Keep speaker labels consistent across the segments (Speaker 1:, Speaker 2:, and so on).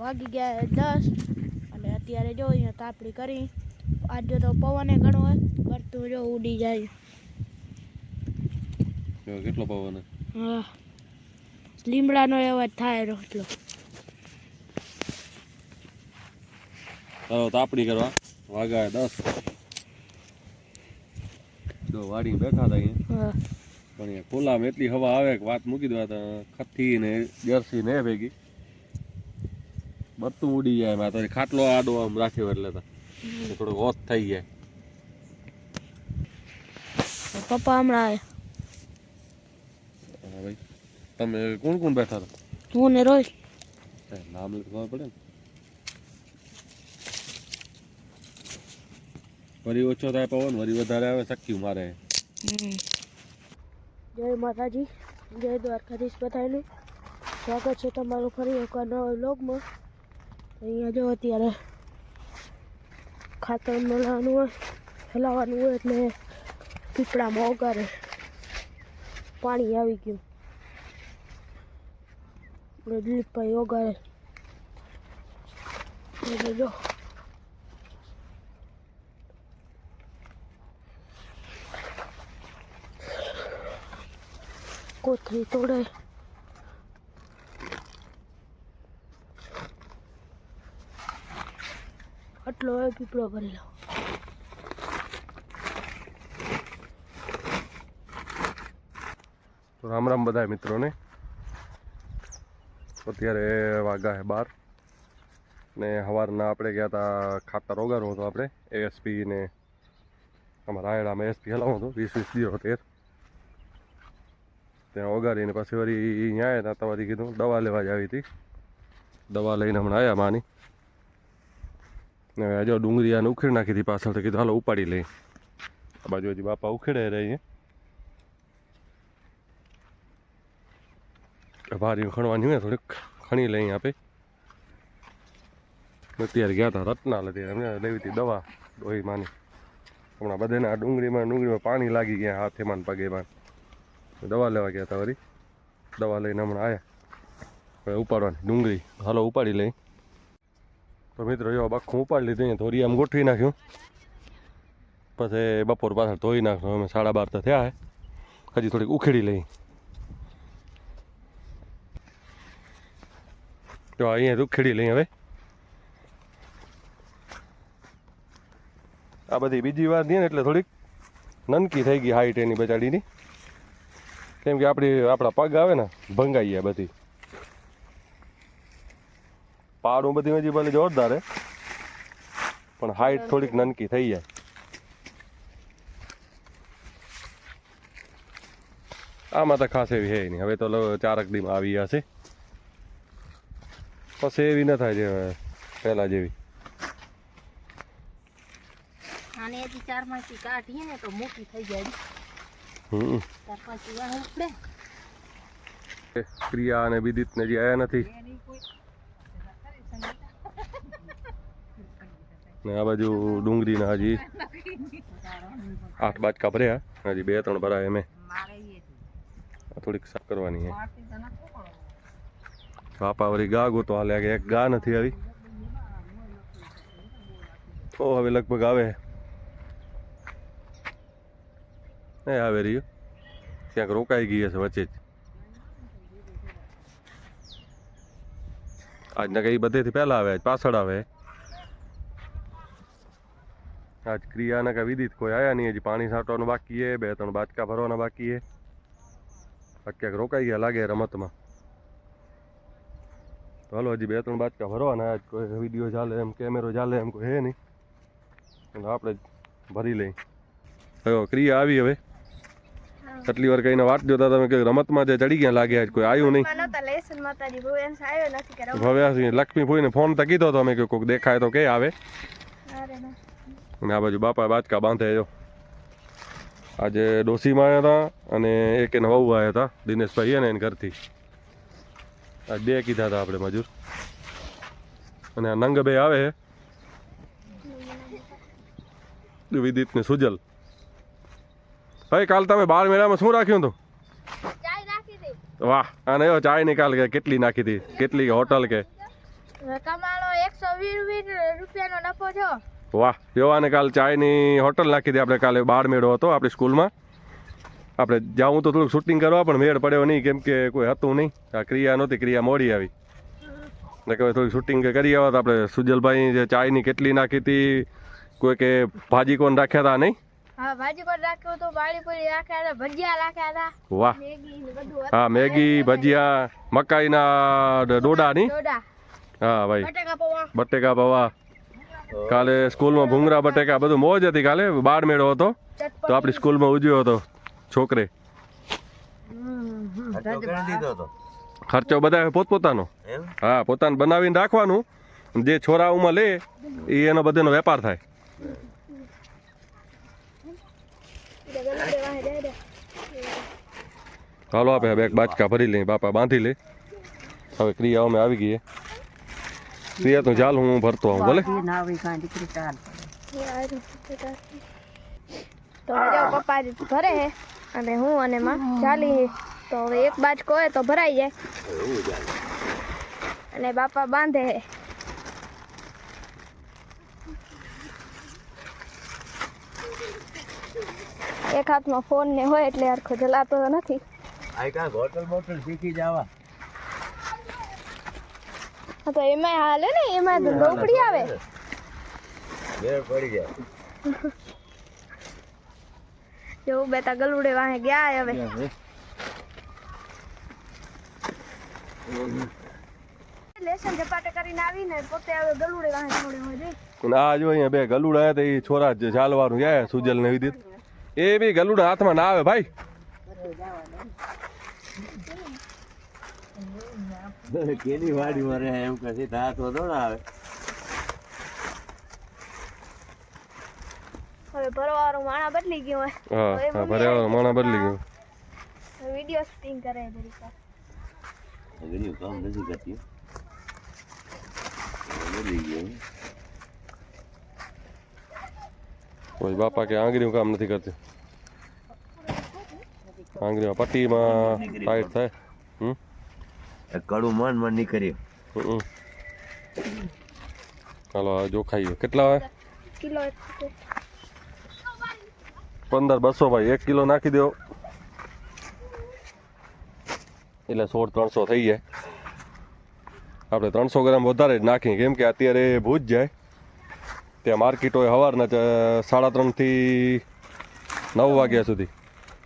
Speaker 1: વાગી ગયા 10 અને અત્યારે જો અહીંયા તાપડી કરી આજે તો પવને ઘણો હોય કરતું જો ઉડી જાય
Speaker 2: કેટલો પવન
Speaker 1: હા લીમડાનો અવાજ થાય રોટલો
Speaker 2: તાપડી કરવા વાગ્યા 10 જો વાડી બેઠા હતા અહીંયા પણ અહીંયા ખુલ્લામાં એટલી હવા આવે કે વાત મૂકી દેવા ખથી ને જર્સી ને ભેગી બધું ઉડી જાય એમાં તો ખાટલો આડો આમ રાખ્યો એટલે થોડોક ઓછ થઈ જાય
Speaker 1: પપ્પા હમણાં
Speaker 2: આવ્યા ભાઈ તમે કોણ કોણ બેઠા હતા
Speaker 1: હું ને રોહિત
Speaker 2: નામ ખબર પડે ને વરી ઓછો થાય પવન વરી વધારે આવે શક્યું મારે
Speaker 1: જય માતાજી જય દ્વારકાધીશ બધાને સ્વાગત છે તમારું ફરી એકવાર નવા વ્લોગમાં અહીંયા જો અત્યારે ખાતર મળવાનું હોય હલાવવાનું હોય એટલે પીપળામાં ઓગારે પાણી આવી ગયું દિલીપભાઈ ઓગારે એટલે જો કોથળી તોડે આટલો હોય પીપળો ભરી લો
Speaker 2: તો રામ રામ બધા મિત્રોને અત્યારે વાગ્યા છે 12 ને સવારના આપણે ગયા હતા ખાતર ઓગારવું હતું આપણે એએસપી ને અમારા રાયડામાં એએસપી હલાવવું હતું 20-20 દિવસ 13 ત્યાં ઓગારીને પછી વળી અહીંયા આવ્યા હતા વળી કીધું દવા લેવા જ આવી હતી દવા લઈને હમણાં આવ્યા માની ને જો ડુંગળી આને ઉખેડી નાખી હતી પાછળ તો કીધું હાલો ઉપાડી લઈ આ બાજુ હજી બાપા ઉખેડે રહી ભારી ખણવાની હોય થોડીક ખણી લઈ આપે અત્યારે ગયા હતા રત્નાલ અત્યારે અમને લેવી હતી દવા ડોહી માની હમણાં બધાને ડુંગળીમાં પાણી લાગી ગયા હાથેમાં પગેમાં દવા લેવા ગયા હતા વળી દવા લઈને હમણાં આવ્યા હવે ઉપાડવાની ડુંગળી હાલો ઉપાડી લઈ તો મિત્રો જો બાખું ઉપાડી લીધું થોડી આમ ગોઠવી નાખ્યું પછી બપોર પાછળ ધોઈ નાખ્યું અમે 12:30 તો થયા હજી થોડીક ઉખેડી લઈ તો અહીંયા ઉખેડી લઈ હવે આ બધી બીજી વાર દે ને એટલે થોડીક નનકી થઈ ગઈ હાઈટ એની બચાડીની કેમ કે આપણા પગ આવે ને ભંગાઈ જાય બધી પાડું બધી હજી ભલે જોરદાર હે પણ હાઈટ થોડીક નનકી થઈ જાય આમાં તો ખાસ એવી હે નહીં હવે તો 4 દીમાં આવી હશે પછી એવી ન થાય જે પહેલા જેવી
Speaker 1: આને હજી 4 માંથી કાઢીએ ને તો મોટી થઈ જાય
Speaker 2: ક્રિયા અને વિદિત ને જે આયા નથી ને આ બાજુ ડુંગળીના હજી 8 બાજકા ભર્યા હજી 2-3 ભરાય એમે થોડીક સાફ કરવાની છે બાપા વળી ગા ગોતો હાલે કે એક ગા નથી આવી તો હવે લગભગ આવે આવે રહ્યું ક્યાંક રોકાઈ ગઈ હશે વચ્ચે જ આજના કઈ બધેથી પહેલા આવે આજ પાછળ આવે આજ ક્રિયાના કઈ વિદિત કોઈ આયા નહીં હજી પાણી છાંટવાનું બાકી છે 2-3 બાચકા ભરવાના બાકી છે ક્યાંક રોકાઈ ગયા લાગે રમતમાં તો હાલો હજી 2-3 બાચકા ભરવાના આજ કોઈ વિડીયો ચાલે એમ કેમેરો ચાલે એમ કોઈ હે નહીં એટલે આપણે ભરી લઈ હવે ક્રિયા આવી હવે કેટલી વાર કહીને વાત જોતા તમે કે રમતમાં જે ચડી ગયા લાગે આજ કોઈ આવ્યું નહીં હવે લક્ષ્મી ફોઈને ફોન તો કીધો તો અમે કે કોઈક દેખાય તો કે આવે અને આ બાજુ બાપા બાચકા બાંધે જો આજે ડોસીમાં આવ્યા હતા અને એક એને વહુ આવ્યા હતા દિનેશભાઈ એને ઘરથી આજ 2 કીધા હતા આપણે મજૂર અને આ નંગ બે આવે વિદિત ને સુજલ ભાઈ કાલ તમે 12 મેળામાં શું રાખ્યું હતું વાહ અને ચાય નિકાલ કે કેટલી નાખી હતી કેટલી હોટલ કે
Speaker 1: કમાણો 120 રૂપિયાનો નફો થયો.
Speaker 2: વાહ પીવાને કાલ ચાયની હોટલ નાખી હતી આપણે. કાલે બાળ મેળો હતો આપણી સ્કૂલમાં. આપણે જાઉં તો થોડુંક શૂટિંગ કરવા પણ મેળ પડ્યો નહીં કેમ કે કોઈ હતું નહીં. આ ક્રિયા નહોતી, ક્રિયા મોડી આવી. ને કે થોડીક શૂટિંગ કરી આવ્યા તો આપણે સુજલભાઈ જે ચાયની કેટલી નાખી હતી, કોઈ કે ભાજી કોણ રાખ્યા હતા નહીં?
Speaker 1: હા ભાજી પર રાખ્યું હતું, પાણીપુરી રાખ્યા હતા, ભજીયા રાખ્યા હતા.
Speaker 2: વાહ
Speaker 1: મેગી ને બધું
Speaker 2: હા મેગી ભજીયા મકાઈના ડોડા નહીં?
Speaker 1: સોડા,
Speaker 2: હા ભાઈ
Speaker 1: બટેકા પૌવા.
Speaker 2: બટેકા પૌવા. કાલે સ્કૂલમાં ભૂંગરા બટેકા બધું મોજ હતી. કાલે બાળ મેળો હતો તો આપણી સ્કૂલમાં ઉજવ્યો હતો છોકરે. ખર્ચો બધા પોતપોતાનો. હા પોતાને બનાવીને રાખવાનું. જે છોરાઓમાં લે એ એનો બધાનો વેપાર થાય. ચાલો આપણે હવે એક બાચકા ભરી લઈએ, બાપા બાંધી લે. હવે ક્રિયા અમે આવી ગઈ. ક્રિયા તો ચાલ હું ભરતો આવું ભલે.
Speaker 1: તો જો પપ્પા ભરે હે અને હું અને માં ચાલી હે. તો હવે એક બાજકો હોય તો ભરાઈ જાય અને બાપા બાંધે હે. એક હાથમાં ફોન ને હોય એટલે હરખો જલાતો નથી.
Speaker 3: હોટલ બોટલ શીખી જવા
Speaker 1: હા તો એમાં હાલે ને, એમાં તો લોકડી આવે.
Speaker 3: મેળ પડી જાય.
Speaker 1: જો બેટા ગલુડે વાહે ગયા હવે. લેસન ઝપાટે કરીને આવીને પોતે હવે ગલુડે વાહે છોડે હોય રે.
Speaker 2: અને આ જો અહીંયા બે ગલુડા આવ્યા તો એ છોરા જ ચાલવાનું ગયા સુજલ ને વિદિત. એ બી ગલુડા હાથમાં ના આવે ભાઈ.
Speaker 3: કેની વાડી માં રહે એમ કસી હાથ વધો ના આવે.
Speaker 1: હવે ભરવાવાળું માણા બદલી ગયો હોય.
Speaker 2: હા હા ભર્યા માણા બદલી ગયો.
Speaker 1: વિડિયો શૂટિંગ કરે જરી સર.
Speaker 3: ઘણી કામ નથી કરતી. બદલી ગયો.
Speaker 2: કોઈ બાપા કે આંગળીનું કામ નથી કરતી. આંગળીમાં પટ્ટીમાં ટાઈટ થાય.
Speaker 3: કડું મન નહીં કર્યું.
Speaker 2: ચાલો જો ખાઈએ. કેટલા હોય?
Speaker 1: કિલો
Speaker 2: 1500 ભાઈ. 1 કિલો નાખી દો એટલે 1600 થઈ જાય. આપણે 300 ગ્રામ વધારે જ નાખીએ કેમ કે અત્યારે ભૂજ જાય ત્યાં માર્કેટ હોય સવારના 3:30 થી 9 વાગ્યા સુધી,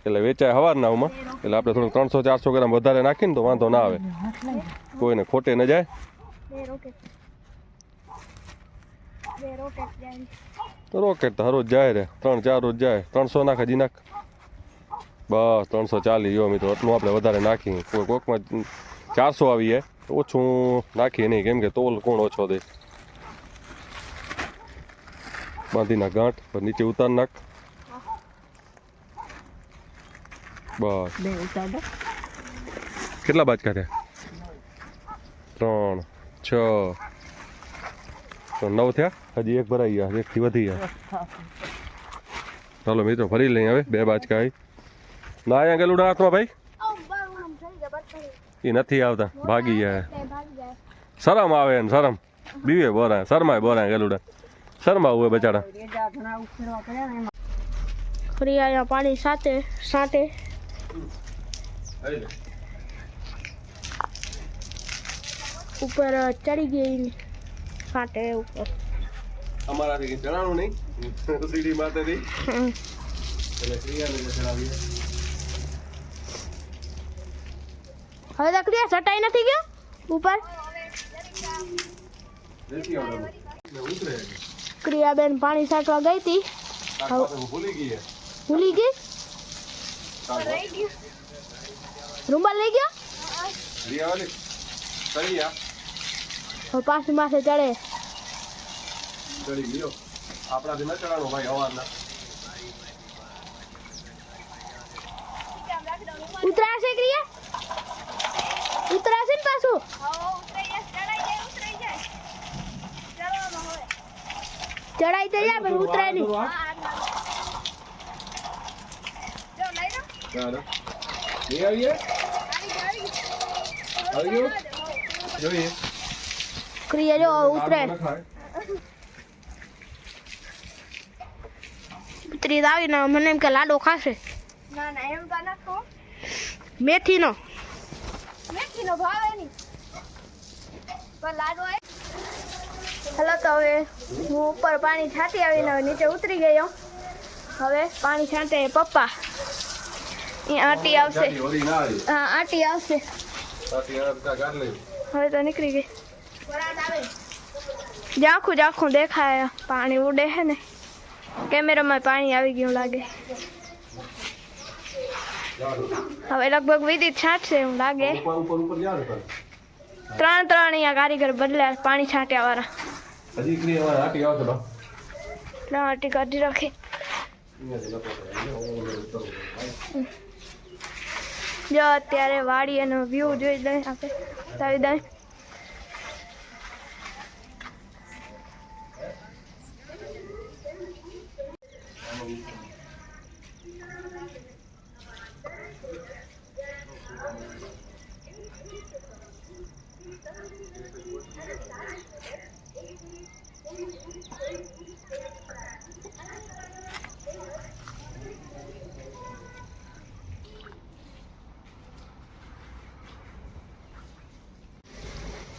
Speaker 2: એટલે વેચાય સવારના આવમાં. એટલે આપણે થોડુંક 300-400 ગ્રામ વધારે નાખીને તો વાંધો ના આવે, કોઈને ખોટે ન જાય. રોકેટ તો હરોજ જાય રે, 3-4 રોજ જાય. 300 નાખ, હજી નાખ. બસ 340 જો મિત્રો, એટલું આપણે વધારે નાખીએ. કોઈ કોકમાં 400 આવી જાય તો ઓછું નાખીએ નહીં કેમ કે તોલ કોણ ઓછો દે. બાંધી નાખ ગાંઠ, પર નીચે ઉતાર નાખ. બસ કેટલા બાજકા થયા? 3, 6, 9 થયા. હજી એક ભરાઈ ગયા, એકથી વધી ગયા. ચાલો મિત્રો ફરી લઈએ હવે. 2 બાજકા આવી ના અહીંયા ગલુડા હાથમાં ભાઈ. એ નથી આવતા, ભાગી જાય. શરમ આવે ને શરમ બીવે બોરા, શરમાય બોરા ગલુડા. શરમા હોય બચાડા.
Speaker 1: ફરી અહીંયા પાણી સાંટે ઉપર ચડી ગઈ સાંટે ઉપર.
Speaker 2: અમારાથી ચડાણું નહીં સીડી માથેથી એટલે ક્રિયાને ચડાવીએ.
Speaker 1: હવે તો ક્રિયા ચટાઈ નથી ગયો ઉપર. ક્રિયાબેન પાણી સાંટવા ગઈ હતી, ભૂલી ગઈ. રૂમાલ લઈ ગયો. હવે પાછી માથે ચડે.
Speaker 2: આપણાથી ન ચડાણું ભાઈ હવારના.
Speaker 1: ઉતરાશે ક્રિયા, ઉતરાશે ને પાછું. ચડાઈ તો જાય પણ ઉતરાય નહીં. છોકરીએ જો ઉતરે ઉતરી આવીને મને એમ કે લાડો ખાશે.
Speaker 4: ના ના એમ તો નાખો.
Speaker 1: મેથીનો
Speaker 4: ભાવે નહીં પણ લાડુ આવે.
Speaker 1: હલો તો હવે હું ઉપર પાણી છાંટી આવીને હવે નીચે ઉતરી ગયો. હવે પાણી છાંટે પપ્પા. અહીંયા આંટી આવશે. હા આંટી આવશે. હવે તો નીકળી ગઈ. જાખું દેખાય પાણી ઉડે છે ને કેમેરામાં પાણી આવી ગયું લાગે. હવે લગભગ વિધિત છાંટશે એવું લાગે. ત્રણ અહીંયા કારીગર બદલ્યા પાણી છાંટ્યા વાળા. ત્રણ આંટી કાઢી રાખી. જો અત્યારે વાડી એનો વ્યૂ જોઈ દઈએ આપણે બતાવી દઈએ.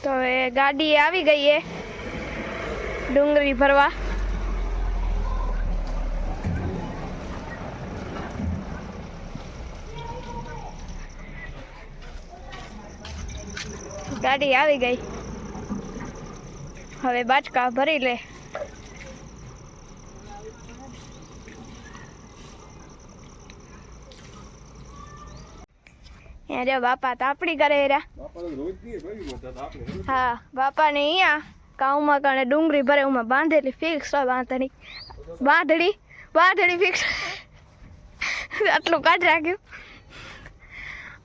Speaker 1: તો હવે ગાડી આવી ગઈ છે ડુંગળી ભરવા. ગાડી આવી ગઈ. હવે બાચકા ભરી લે. અહીંયા જો બાપા તાપડી કરે રહ્યા. હા બાપા ને અહીંયા કાઉમાં કણે ડુંગળી ભરે ઉમાં બાંધેલી ફિક્સ હોય. બાંધડી ફિક્સ. આટલું કાઢ રાખ્યું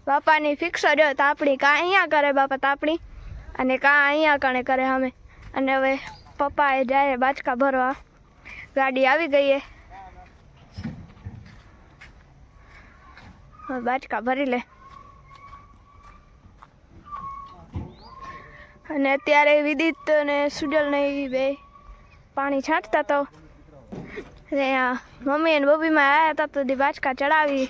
Speaker 1: બાપાની ફિક્સ જો તાપડી. કાં અહીંયા કરે બાપા તાપડી અને કાં અહીંયા કણે કરે અમે. અને હવે પપ્પાએ જાય બાચકા ભરવા. ગાડી આવી ગઈ છે. હવે બાચકા ભરી લે. અને અત્યારે વિદિત અને સુજલ ને બે પાણી છાંટતા તો મમ્મી અને બબીમાં આવ્યા હતા તો બાચકા ચડાવી.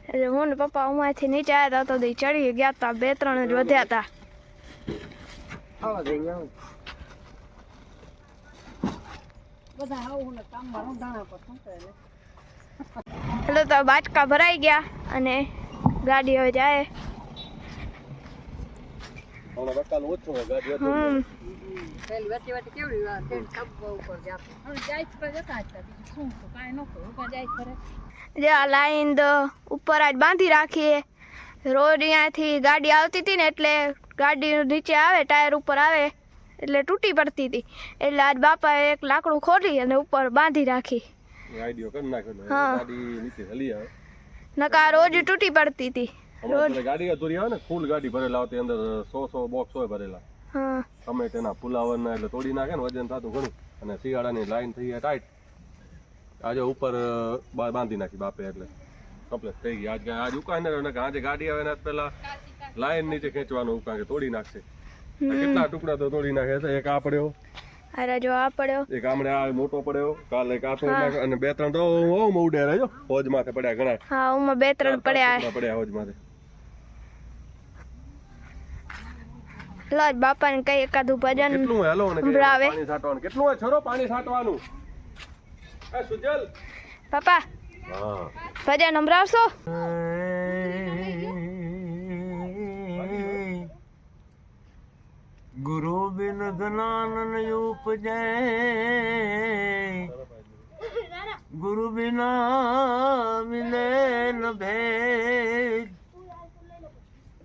Speaker 1: એટલે હું ને પપ્પા ઉમાંથી નીચે આવ્યા હતા તો ચડી ગયા હતા. 2-3 જ વધ્યા હતા. હેલો તો બાચકા ભરાઈ ગયા અને ગાડી હવે જાય. લાઈન તો ઉપર જ બાંધી રાખીએ. રોડ અહીંયાથી ગાડી આવતી હતી ને એટલે ગાડી નીચે આવે ટાયર ઉપર આવે એટલે તૂટી પડતી હતી. એટલે આજ બાપાએ એક લાકડું ખોલી અને ઉપર બાંધી રાખી. નકા રોજ તૂટી પડતી હતી.
Speaker 2: ગાડી અધૂરી આવે ને ફૂલ ગાડી ભરેલા આવતી અંદર 100 બોક્સ હોય ભરેલા. તમે તેના પુલાવર ના એટલે તોડી નાખે ને વજન થતું ઘણું. અને શિયાળાની લાઈન થઈ જાય ટાઈટ. આજે ઉપર બાંધી નાખી બાપે એટલે કમ્પ્લીટ થઈ ગઈ. આજ ઉકાને આજે ગાડી આવે ને પેલા લાઈન નીચે ખેંચવાનું ઉકા કે તોડી નાખશે. કેટલા ટુકડા તો તોડી નાખે છે. એક આ પડ્યો,
Speaker 1: અરે જો આ પડ્યો, એક
Speaker 2: આમણે આ મોટો પડ્યો, કાલે એક આ તોડી નાખે અને 2-3 તો ઉડે રહ્યો હોજ માથે પડ્યા ઘણા.
Speaker 1: હા ઉમાં 2-3 પડ્યા
Speaker 2: હોજ માથે.
Speaker 1: લો બાપા ને કઈ એકાદું ભજન
Speaker 2: કેટલું હેલો ને
Speaker 1: સંભળાવે.
Speaker 2: પાણી છાંટવાનું કેટલું હોય છોરો પાણી છાંટવાનું. એ સુજલ
Speaker 1: પાપા
Speaker 2: હા
Speaker 1: ભજન સંભળાવશો.
Speaker 3: ગુરુ બિન જ્ઞાન ન ઉપજે, ગુરુ બિના મિલે ન ભેદ,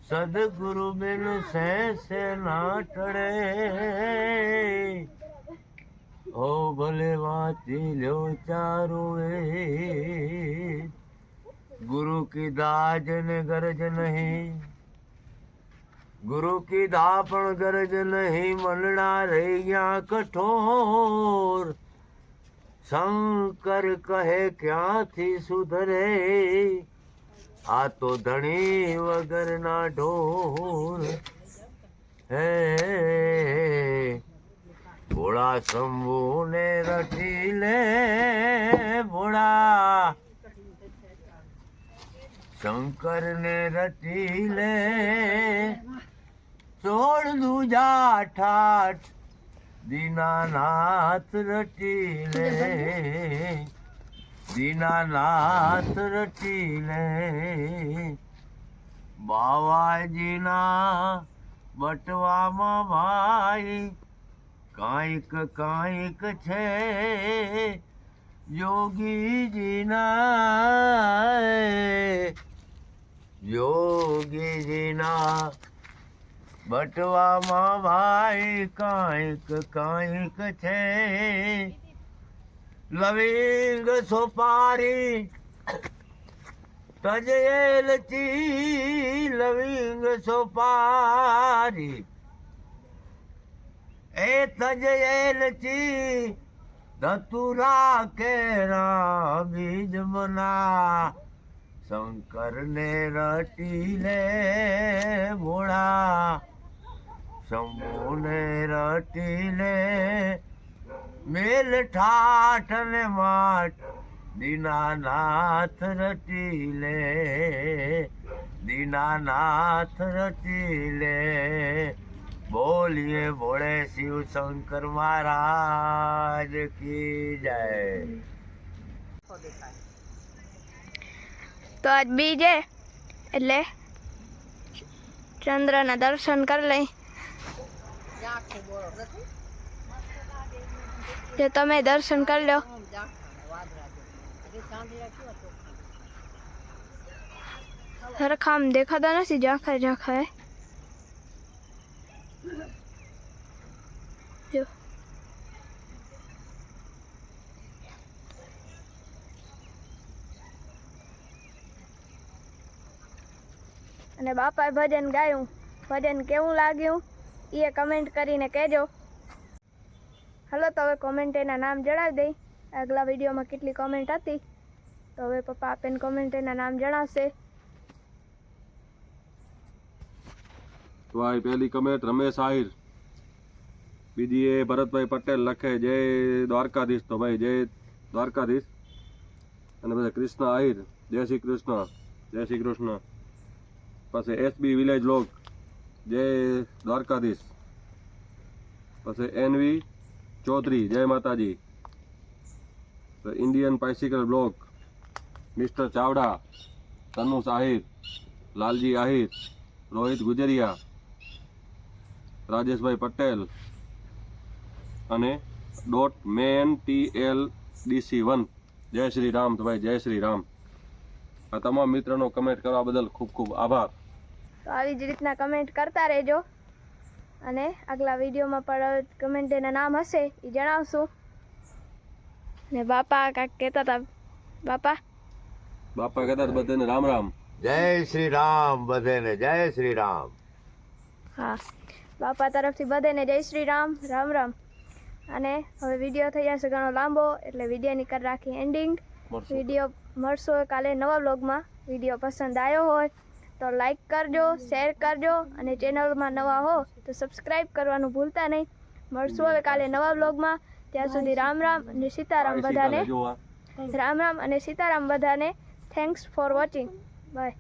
Speaker 3: સદગુરુ બિન સહેસે ના ટળે. ઓ ભલે વાંચી લ્યો ચારો વેદ, ગુરુ કી દાજ ને ગરજ નહીં, ગુરુ કી દા પણ ગરજ નહીં, મનડા રહ્યા કઠોર. શંકર કહે ક્યાંથી સુધરે, આ તો ધણી વગરના ઢોર. હે ભોળા શંભુને રટી લે, ભોળા શંકરને રટી લે, છોડ દૂજા ઠાઠ દીનાનાથ રટી લે, દીનાનાથ રટી લે. બાવાજીના બટવામાં ભાઈ કાંઈક કાંઈક છે, યોગીજીના બટવામાં ભાઈ કાંઈક કાંઈક છે. લવિંગ સોપારી તજેલચી, લવિંગ સોપારી એ તજેલચી, ધતુરા કેરા બીજ મના, શંકરને રટી લે, ભોળા શંભુને રટી લે. મેલ ઠાઠ ને માઠ દીનાનાથ રટી લે, દીનાનાથ રટી લે. બોલીએ ભોળે શિવ શંકર મહારાજ કી જય.
Speaker 1: તો આજ બીજ હે એટલે ચંદ્રના દર્શન કરી લઈ. જે તમે દર્શન કરી લો. હરખામ દેખાતા નથી, ઝાંખા ઝાંખા હે. જો અને બાપાએ ભજન ગાયું. ભજન કેવું લાગ્યું એ કમેન્ટ કરીને કહેજો. હલો, તો હવે કોમેન્ટ એના નામ જણાવી દઈ. આગલા વિડીયોમાં કેટલી કોમેન્ટ હતી, તો હવે પપ્પા આપેને કોમેન્ટ એના નામ જણાવશે.
Speaker 2: તો આ પહેલી કમેન્ટ રમેશ આહિર, બીજી એ ભરતભાઈ પટેલ લખે જય દ્વારકાધીશ, તો ભાઈ જય દ્વારકાધીશ. અને પછી કૃષ્ણ આહિર જય શ્રી કૃષ્ણ, જય શ્રી કૃષ્ણ. પછી એસબી વિલેજ લોક જય દ્વારકાધીશ. પછી એનવી ચૌધરી જય માતાજી. Indian bicycle block mister Chavda, Tanush Ahir, Lalji Ahir, Rohit Gujariya, Rajeshbhai Patel અને .MENTLDC1 જય શ્રી રામ. તો ભાઈ જય શ્રી રામ. આ તમામ મિત્રોનો કમેન્ટ કરવા બદલ ખૂબ ખૂબ આભાર.
Speaker 1: તો આવી જ રીતના કમેન્ટ કરતા રહેજો. અને આગલા વિડીયોમાં પણ કમેન્ટ એના નામ હશે એ જણાવશું. ને બાપા કાંઈક કહેતા હતા. બાપા
Speaker 2: કહેતા હતા બધાને રામ રામ.
Speaker 3: જય શ્રી રામ બધાને, જય શ્રી રામ.
Speaker 1: હા, બાપા તરફથી બધાને જય શ્રી રામ, રામ રામ. અને હવે વિડીયો થઈ જશે ઘણો લાંબો, એટલે વિડીયોની કરી રાખી એન્ડિંગ. વિડીયો મળશો કાલે નવા વ્લોગમાં. વિડીયો પસંદ આવ્યો હોય તો લાઈક કરજો, શેર કરજો, અને ચેનલમાં નવા હો તો સબસ્ક્રાઈબ કરવાનું ભૂલતા નહીં. મળશું હવે કાલે નવા વ્લોગમાં. ત્યાં સુધી રામ રામ અને સીતારામ બધાને. રામ રામ અને સીતારામ બધાને. Thanks for watching. બાય.